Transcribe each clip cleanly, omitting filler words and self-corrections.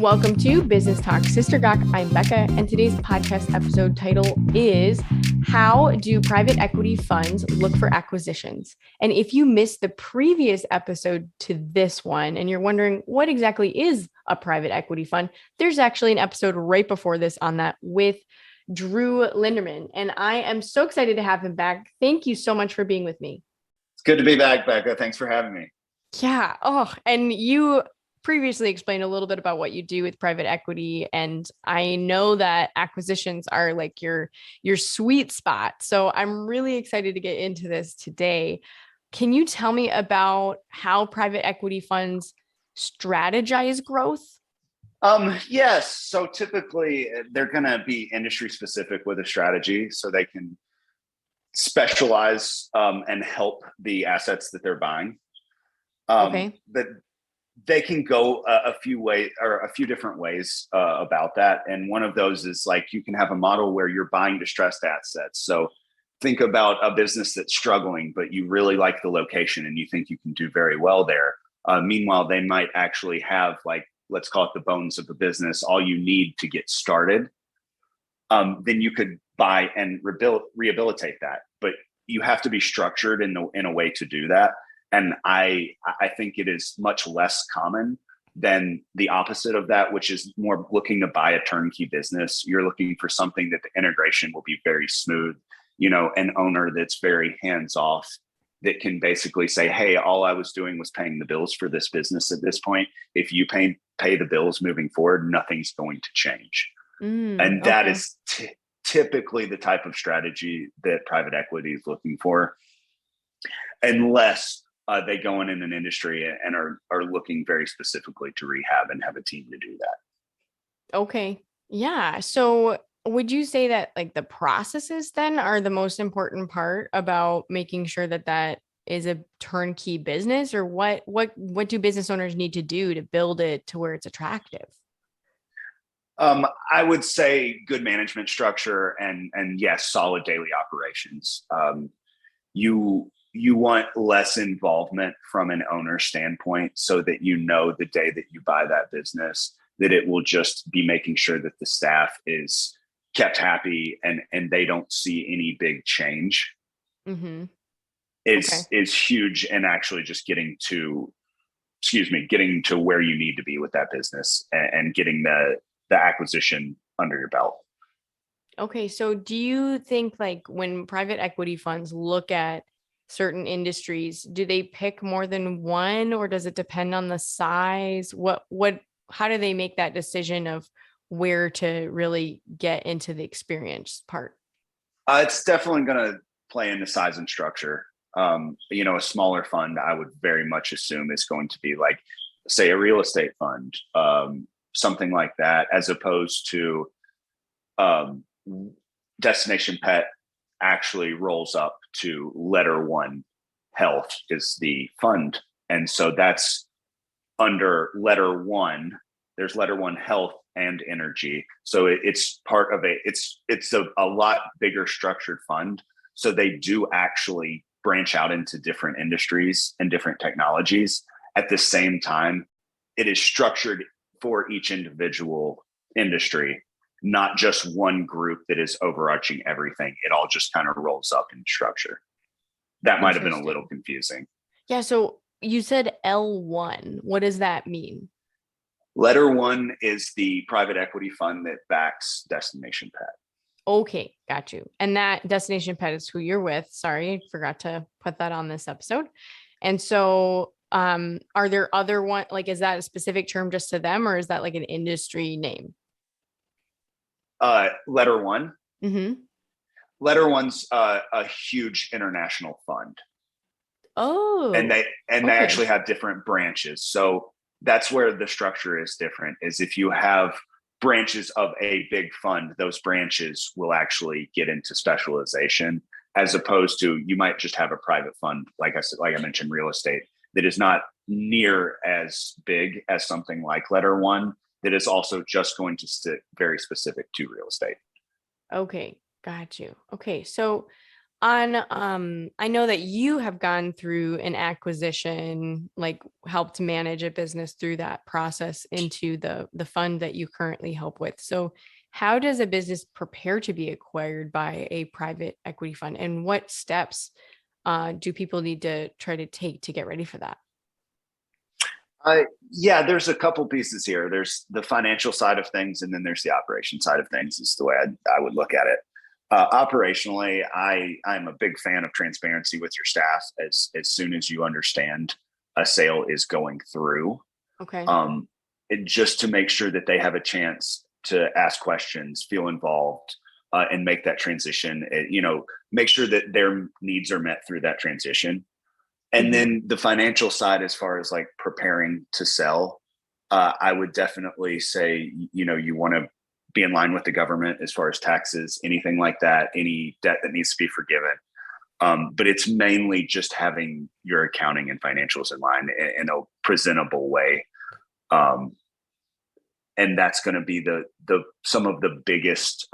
Welcome to Business Talk Sister Gawk. I'm Becca, and today's podcast episode title is How Do Private Equity Funds Look for Acquisitions? And if you missed the previous episode to this one, and you're wondering what exactly is a private equity fund, there's actually an episode right before this on that with Drew Lendermon. And I am so excited to have him back. Thank you so much for being with me. It's good to be back, Becca. Thanks for having me. Yeah. Oh, and you previously explained a little bit about what you do with private equity. And I know that acquisitions are like your sweet spot. So I'm really excited to get into this today. Can you tell me about how private equity funds strategize growth? Yes. So typically they're going to be industry specific with a strategy so they can specialize and help the assets that they're buying. Okay. But they can go a few ways or a few different ways about that. And one of those is like you can have a model where you're buying distressed assets. So think about a business that's struggling, but you really like the location and you think you can do very well there. Meanwhile, they might actually have like, let's call it the bones of the business, all you need to get started. Then you could buy and rehabilitate that. But you have to be structured in a way to do that. And I think it is much less common than the opposite of that, which is more looking to buy a turnkey business. You're looking for something that the integration will be very smooth, an owner that's very hands-off, that can basically say, hey, all I was doing was paying the bills for this business at this point. If you pay the bills moving forward, nothing's going to change. And that is typically the type of strategy that private equity is looking for, unless they go in an industry and are looking very specifically to rehab and have a team to do that. Okay. Yeah. So would you say that like the processes then are the most important part about making sure that is a turnkey business, or what do business owners need to do to build it to where it's attractive? I would say good management structure and yes, solid daily operations. You want less involvement from an owner standpoint so that the day that you buy that business, that it will just be making sure that the staff is kept happy and they don't see any big change. Mm-hmm. Is huge, and actually just getting to where you need to be with that business and getting the acquisition under your belt. Okay. So do you think like when private equity funds look at certain industries, do they pick more than one, or does it depend on the size? How do they make that decision of where to really get into the experience part? It's definitely going to play into size and structure. A smaller fund, I would very much assume is going to be like, say, a real estate fund, something like that, as opposed to Destination Pet actually rolls up to Lendermon Health is the fund. And so that's under Lendermon. There's Lendermon Health and Energy. So it's part of it's a lot bigger structured fund. So they do actually branch out into different industries and different technologies. At the same time, it is structured for each individual industry, not just one group that is overarching everything. It all just kind of rolls up in structure. That might have been a little confusing. Yeah. So you said L1. What does that mean? Lendermon is the private equity fund that backs Destination Pet. Okay, got you. And that Destination Pet is who you're with. Sorry, I forgot to put that on this episode. And so are there other one, like, is that a specific term just to them, or is that like an industry name? Lendermon. Mm-hmm. Lendermon's a huge international fund. Oh. And they actually have different branches. So that's where the structure is different, is if you have branches of a big fund, those branches will actually get into specialization, as opposed to you might just have a private fund, like I mentioned, real estate, that is not near as big as something like Lendermon, that is also just going to stick very specific to real estate. Okay, got you. Okay, so On I know that you have gone through an acquisition, like helped manage a business through that process into the fund that you currently help with. So how does a business prepare to be acquired by a private equity fund, and what steps do people need to try to take to get ready for that? Yeah, there's a couple pieces here. There's the financial side of things, and then there's the operation side of things. Is the way I would look at it. Operationally, I'm a big fan of transparency with your staff. As soon as you understand a sale is going through, Okay. um, just to make sure that they have a chance to ask questions, feel involved, and make that transition. Make sure that their needs are met through that transition. And Hmm. then the financial side, as far as like preparing to sell, I would definitely say, you want to be in line with the government as far as taxes, anything like that, any debt that needs to be forgiven. But it's mainly just having your accounting and financials in line in a presentable way. Um, and that's going to be the some of the biggest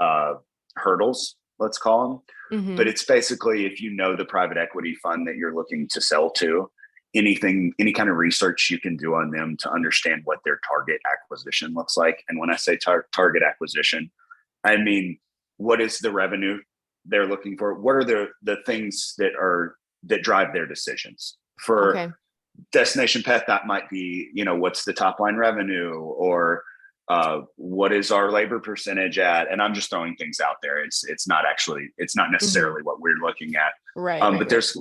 hurdles, let's call them. But Hmm. it's basically, if you know the private equity fund that you're looking to sell to, any kind of research you can do on them to understand what their target acquisition looks like. And when I say target acquisition, I mean, what is the revenue they're looking for? What are the things that drive their decisions? For Okay. destination pet, that might be, what's the top line revenue, or what is our labor percentage at? And I'm just throwing things out there. It's not Hmm. necessarily what we're looking at. Right, right, But right. there's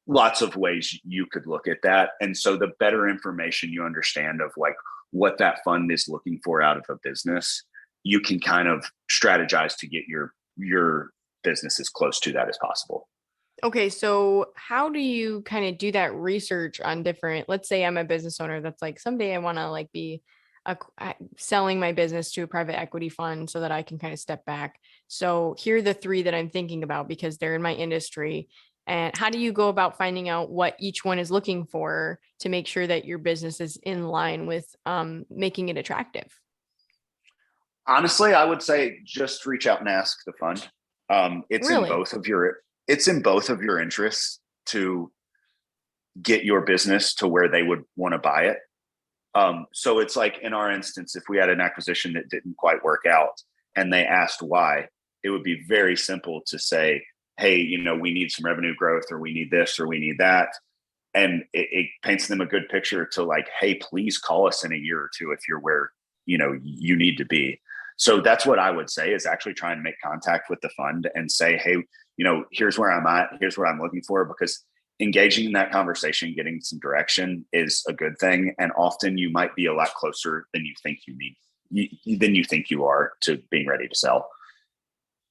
lots of ways you could look at that. And so the better information you understand of like what that fund is looking for out of a business, you can kind of strategize to get your business as close to that as possible. Okay, so how do you kind of do that research on different, let's say I'm a business owner that's like someday I want to like be selling my business to a private equity fund so that I can kind of step back. So here are the three that I'm thinking about because they're in my industry. And how do you go about finding out what each one is looking for to make sure that your business is in line with making it attractive? Honestly, I would say just reach out and ask the fund. It's in Really? both of your interests to get your business to where they would want to buy it. So it's like in our instance, if we had an acquisition that didn't quite work out and they asked why, it would be very simple to say, hey, we need some revenue growth, or we need this, or we need that. And it paints them a good picture to like, hey, please call us in a year or two if you're where, you need to be. So that's what I would say, is actually try and make contact with the fund and say, hey, here's where I'm at. Here's what I'm looking for, because engaging in that conversation, getting some direction is a good thing. And often you might be a lot closer than you think you need, than you think you are, to being ready to sell.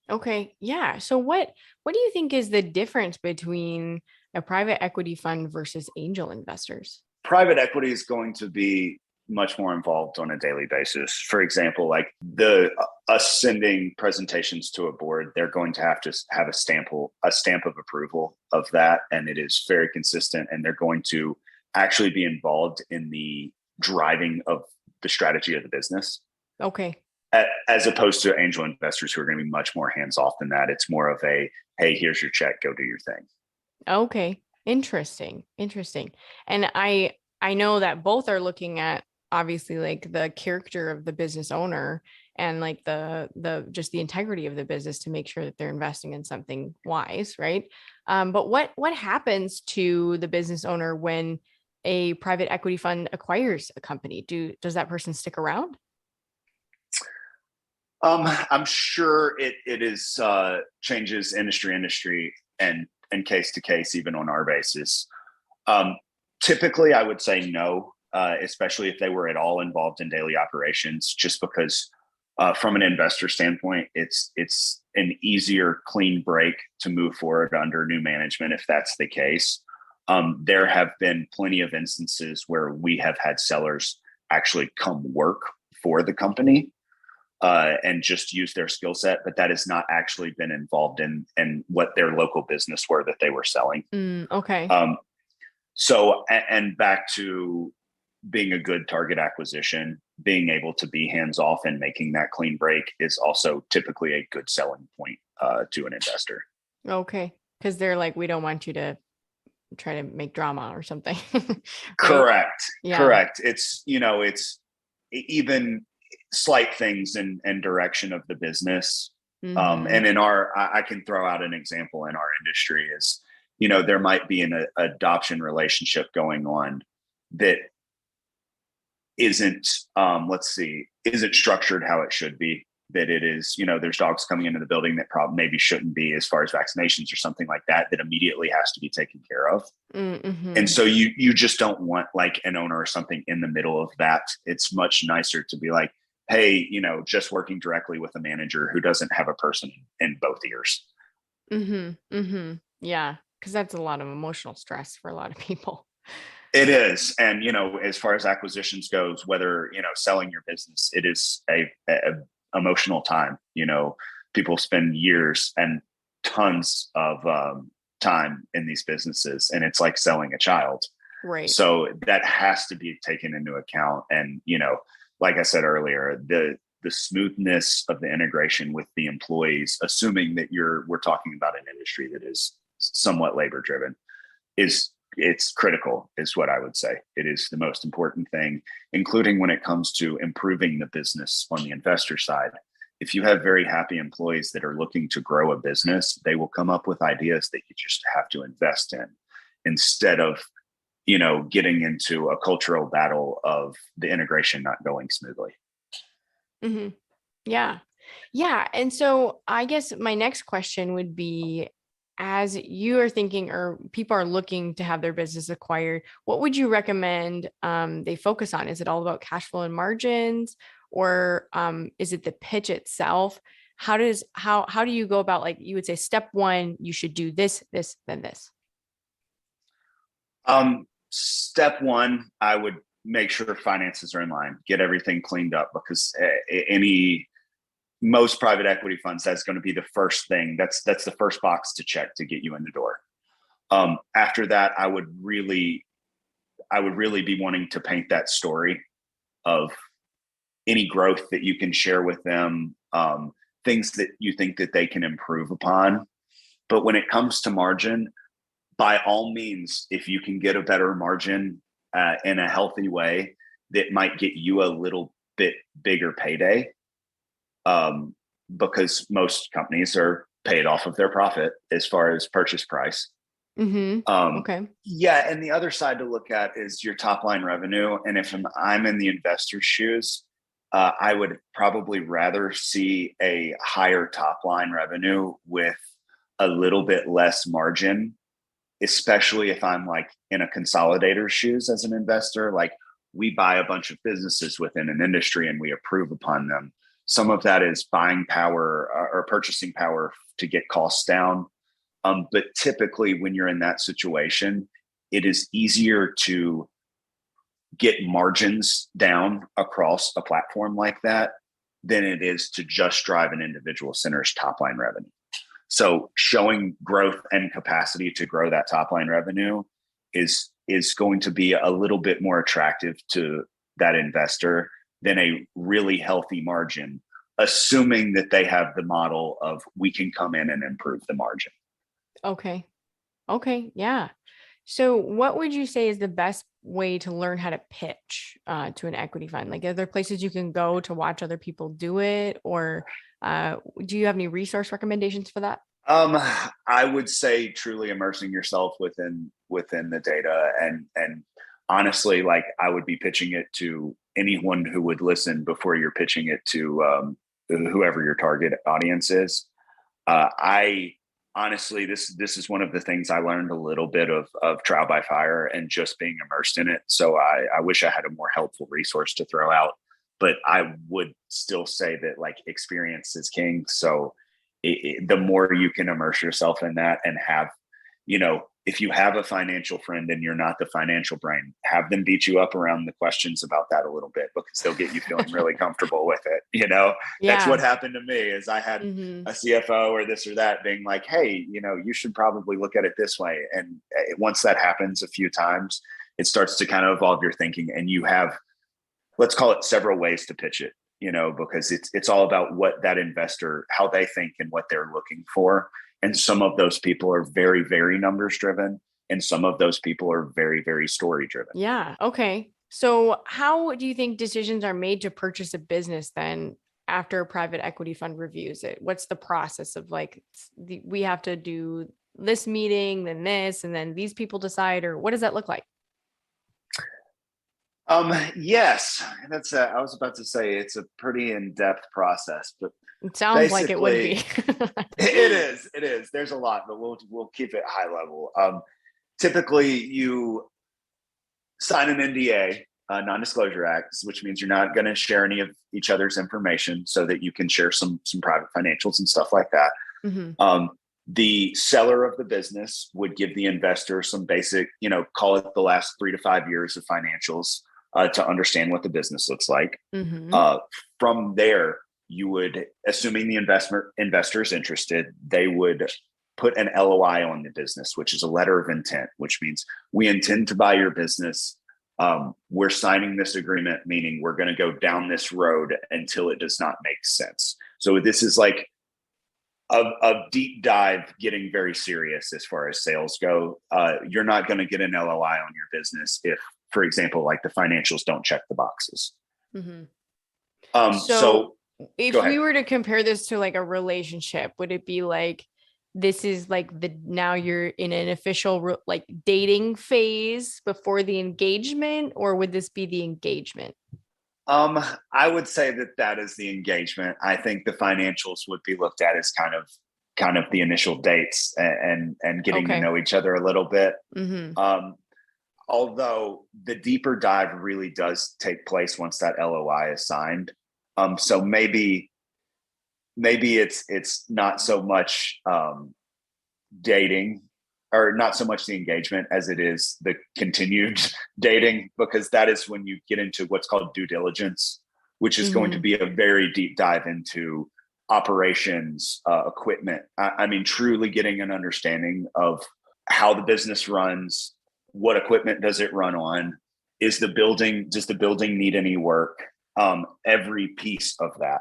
Okay. Yeah. So what do you think is the difference between a private equity fund versus angel investors? Private equity is going to be much more involved on a daily basis. For example, like the us sending presentations to a board, they're going to have a stamp of approval of that, and it is very consistent. And they're going to actually be involved in the driving of the strategy of the business, Okay. as opposed to angel investors who are going to be much more hands off than that. It's more of a, hey, here's your check, go do your thing. Okay. Interesting. Interesting. And I know that both are looking at obviously like the character of the business owner and like the just the integrity of the business to make sure that they're investing in something wise, right? But what happens to the business owner when a private equity fund acquires a company? Does that person stick around? I'm sure it is changes industry and case to case, even on our basis. Um, Typically, I would say no, especially if they were at all involved in daily operations, just because from an investor standpoint, it's an easier, clean break to move forward under new management if that's the case. There have been plenty of instances where we have had sellers actually come work for the company and just use their skill set, but that has not actually been involved in what their local business were that they were selling. Okay. Um, so, and back to being a good target acquisition, being able to be hands off and making that clean break is also typically a good selling point to an investor. Okay. Because they're like, we don't want you to try to make drama or something. Right? Correct. Yeah. Correct. It's, it's even slight things in direction of the business. Mm-hmm. And I can throw out an example in our industry is, there might be an adoption relationship going on that isn't, isn't structured how it should be. That it is, there's dogs coming into the building that probably maybe shouldn't be as far as vaccinations or something like that, that immediately has to be taken care of. And Mm-hmm. so you just don't want like an owner or something in the middle of that. It's much nicer to be like, hey, just working directly with a manager who doesn't have a person in both ears. Mm-hmm. Mm-hmm. Yeah. Because that's a lot of emotional stress for a lot of people. It is. And, as far as acquisitions goes, whether, selling your business, it is a emotional time. People spend years and tons of time in these businesses, and it's like selling a child. Right. So that has to be taken into account. And, like I said earlier, the smoothness of the integration with the employees, assuming that we're talking about an industry that is somewhat labor driven, it's critical, is what I would say. It is the most important thing, including when it comes to improving the business on the investor side. If you have very happy employees that are looking to grow a business, they will come up with ideas that you just have to invest in, instead of, getting into a cultural battle of the integration not going smoothly. Mm-hmm. Yeah. Yeah. And so I guess my next question would be, as you are thinking or people are looking to have their business acquired, what would you recommend they focus on? Is it all about cash flow and margins, or is it the pitch itself? How do you go about, like, you would say step one, you should do this, this, then this? Step one, I would make sure finances are in line, get everything cleaned up, because most private equity funds, that's going to be the first thing. That's the first box to check to get you in the door. After that, I would really be wanting to paint that story of any growth that you can share with them, things that you think that they can improve upon. But when it comes to margin, by all means, if you can get a better margin in a healthy way, that might get you a little bit bigger payday, because most companies are paid off of their profit as far as purchase price. Mm-hmm. Okay. Yeah, and the other side to look at is your top line revenue. And if I'm in the investor's shoes, I would probably rather see a higher top line revenue with a little bit less margin, especially if I'm like in a consolidator's shoes as an investor. Like, we buy a bunch of businesses within an industry and we approve upon them. Some of that is buying power or purchasing power to get costs down. But typically, when you're in that situation, it is easier to get margins down across a platform like that than it is to just drive an individual center's top line revenue. So showing growth and capacity to grow that top line revenue is going to be a little bit more attractive to that investor than a really healthy margin, assuming that they have the model of, we can come in and improve the margin. Okay. Okay. Yeah. So what would you say is the best way to learn how to pitch to an equity fund? Like, are there places you can go to watch other people do it, or do you have any resource recommendations for that? I would say truly immersing yourself within the data, and honestly, like, I would be pitching it to anyone who would listen before you're pitching it to whoever your target audience is. I honestly, this is one of the things I learned a little bit of trial by fire and just being immersed in it. So I wish I had a more helpful resource to throw out, but I would still say that, like, experience is king. So the more you can immerse yourself in that and have, if you have a financial friend and you're not the financial brain, have them beat you up around the questions about that a little bit, because they'll get you feeling really comfortable with it. That's what Yeah. happened to me, is I had Mm-hmm. a CFO or this or that being like, hey, you should probably look at it this way. And once that happens a few times, it starts to kind of evolve your thinking, and you have, let's call it, several ways to pitch it, because it's all about what that investor, how they think and what they're looking for. And some of those people are very, very numbers driven. And some of those people are very, very story driven. Yeah. Okay. So how do you think decisions are made to purchase a business then after a private equity fund reviews it? What's the process of like, we have to do this meeting, then this, and then these people decide, or what does that look like? Yes, I was about to say it's a pretty in-depth process, but It sounds like it would be. basically it is. There's a lot, but we'll keep it high level. Typically you sign an NDA, non-disclosure act, which means you're not going to share any of each other's information so that you can share some private financials and stuff like that. Mm-hmm. The seller of the business would give the investor some basic, call it the last 3 to 5 years of financials to understand what the business looks like. Mm-hmm. From there, you would, assuming the investor is interested, they would put an LOI on the business, which is a letter of intent, which means we intend to buy your business. We're signing this agreement, meaning we're going to go down this road until it does not make sense. So this is like a deep dive, getting very serious as far as sales go. You're not going to get an LOI on your business if, for example, like the financials don't check the boxes. Mm-hmm. So if we were to compare this to like a relationship, would it be like, this is like now you're in an official like dating phase before the engagement, or would this be the engagement? I would say that is the engagement. I think the financials would be looked at as kind of the initial dates and getting to know each other a little bit. Mm-hmm. Although the deeper dive really does take place once that LOI is signed. So maybe it's not so much dating, or not so much the engagement as it is the continued dating, because that is when you get into what's called due diligence, which is going to be a very deep dive into operations, equipment. I mean, truly getting an understanding of how the business runs, what equipment does it run on, does the building need any work? Every piece of that.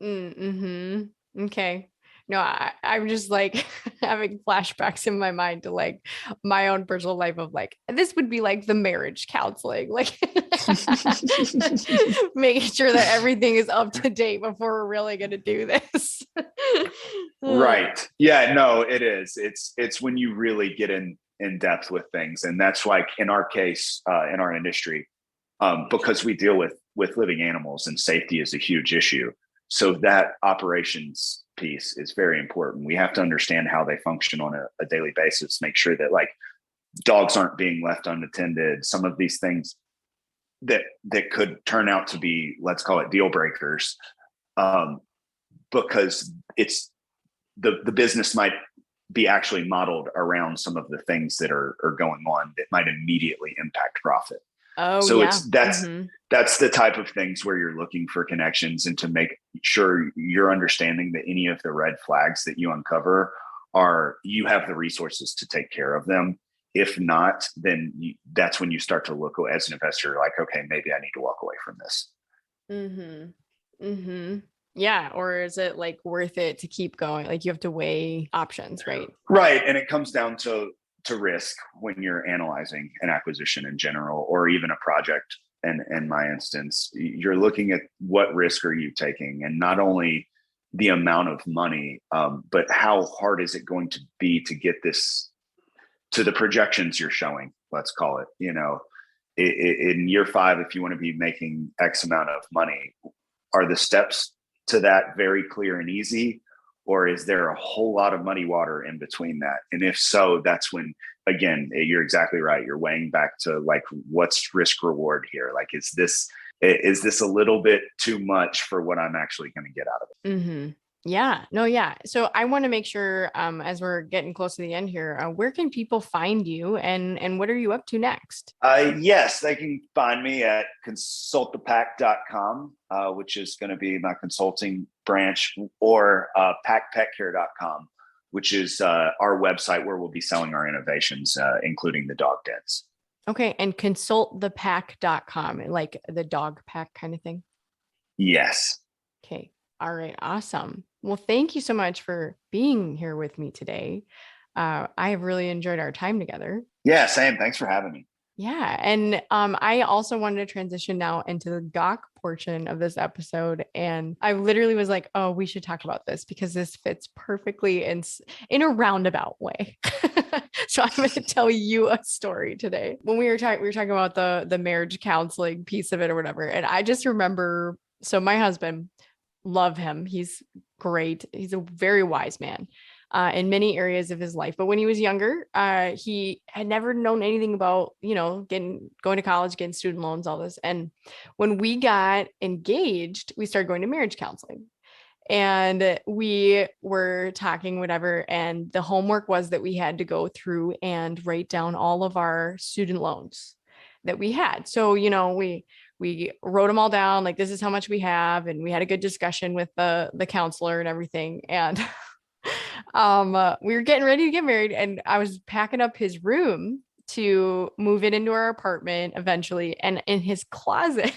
Mm-hmm. Okay. No, I'm just like having flashbacks in my mind to like my own personal life of like, this would be like the marriage counseling, like making sure that everything is up to date before we're really going to do this. Right. Yeah, no, it is. It's when you really get in depth with things. And that's like in our case, in our industry, because we deal with living animals and safety is a huge issue. So that operations piece is very important. We have to understand how they function on a daily basis, make sure that like dogs aren't being left unattended. Some of these things that could turn out to be, let's call it deal breakers, because it's the business might be actually modeled around some of the things that are going on that might immediately impact profit. Oh, so yeah. That's the type of things where you're looking for connections, and to make sure you're understanding that any of the red flags that you uncover you have the resources to take care of them. If not, then that's when you start to look as an investor like, okay, maybe I need to walk away from this. Yeah. Or is it like worth it to keep going? Like you have to weigh options, right? Right. And it comes down to risk when you're analyzing an acquisition in general, or even a project. And in my instance, you're looking at what risk are you taking, and not only the amount of money, but how hard is it going to be to get this to the projections you're showing, let's call it, in year 5, if you want to be making X amount of money, are the steps to that very clear and easy? Or is there a whole lot of muddy water in between that? And if so, that's when, again, you're exactly right. You're weighing back to like, what's risk reward here? Like, is this a little bit too much for what I'm actually going to get out of it? Mm-hmm. Yeah, no, yeah. So I want to make sure, as we're getting close to the end here, where can people find you, and what are you up to next? Yes, they can find me at consultthepack.com, which is going to be my consulting branch, or packpetcare.com, which is our website where we'll be selling our innovations, including the dog dens. Okay. And consultthepack.com, like the dog pack kind of thing. Yes. Okay. All right. Awesome. Well, thank you so much for being here with me today. I have really enjoyed our time together. Yeah, same. Thanks for having me. Yeah. And I also wanted to transition now into the Gawk portion of this episode. And I literally was like, oh, we should talk about this because this fits perfectly in a roundabout way. So I'm going to tell you a story today. When we were talking about the marriage counseling piece of it or whatever. And I just remember, so my husband, love him. He's great. He's a very wise man in many areas of his life. But when he was younger, he had never known anything about, going to college, getting student loans, all this. And when we got engaged, we started going to marriage counseling. And we were talking, whatever. And the homework was that we had to go through and write down all of our student loans that we had. So, we wrote them all down, like this is how much we have, and we had a good discussion with the counselor and everything. And we were getting ready to get married, and I was packing up his room to move it into our apartment eventually. And in his closet,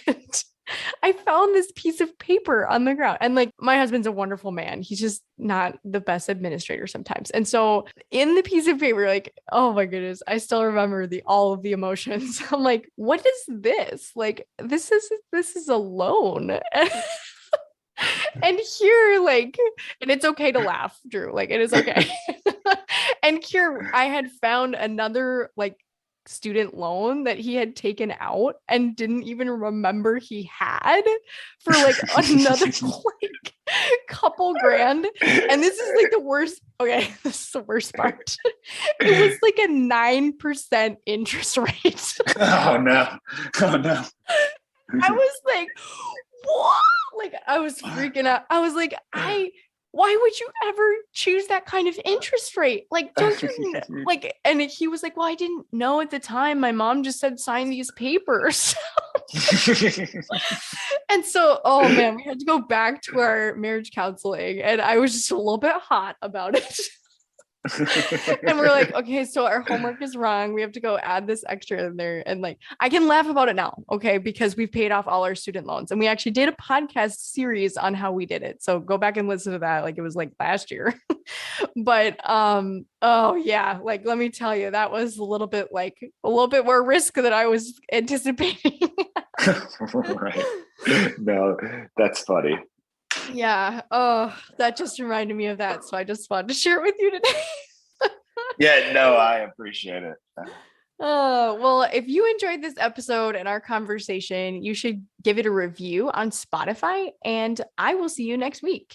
I found this piece of paper on the ground. And like, my husband's a wonderful man. He's just not the best administrator sometimes. And so in the piece of paper, like, oh my goodness, I still remember all of the emotions. I'm like, what is this? Like, this is a loan. And here, like, and it's okay to laugh, Drew, like it is okay. And here I had found another like student loan that he had taken out and didn't even remember he had for like another like couple grand. And this is like the worst. Okay, this is the worst part. It was like a 9% interest rate. Oh no. Oh no. I was like, what? Like, I was freaking out. I was like, why would you ever choose that kind of interest rate? Like, don't you know? Like, and he was like, well, I didn't know at the time. My mom just said, sign these papers. And so, oh man, we had to go back to our marriage counseling, and I was just a little bit hot about it. And we're like, okay, so our homework is wrong. We have to go add this extra in there. And like, I can laugh about it now, okay, because we've paid off all our student loans. And we actually did a podcast series on how we did it. So go back and listen to that. Like, it was like last year. But oh yeah, like, let me tell you, that was a little bit more risk than I was anticipating. Right. No, that's funny. Yeah. Oh, that just reminded me of that. So I just wanted to share it with you today. Yeah, no, I appreciate it. Oh, well, if you enjoyed this episode and our conversation, you should give it a review on Spotify, and I will see you next week.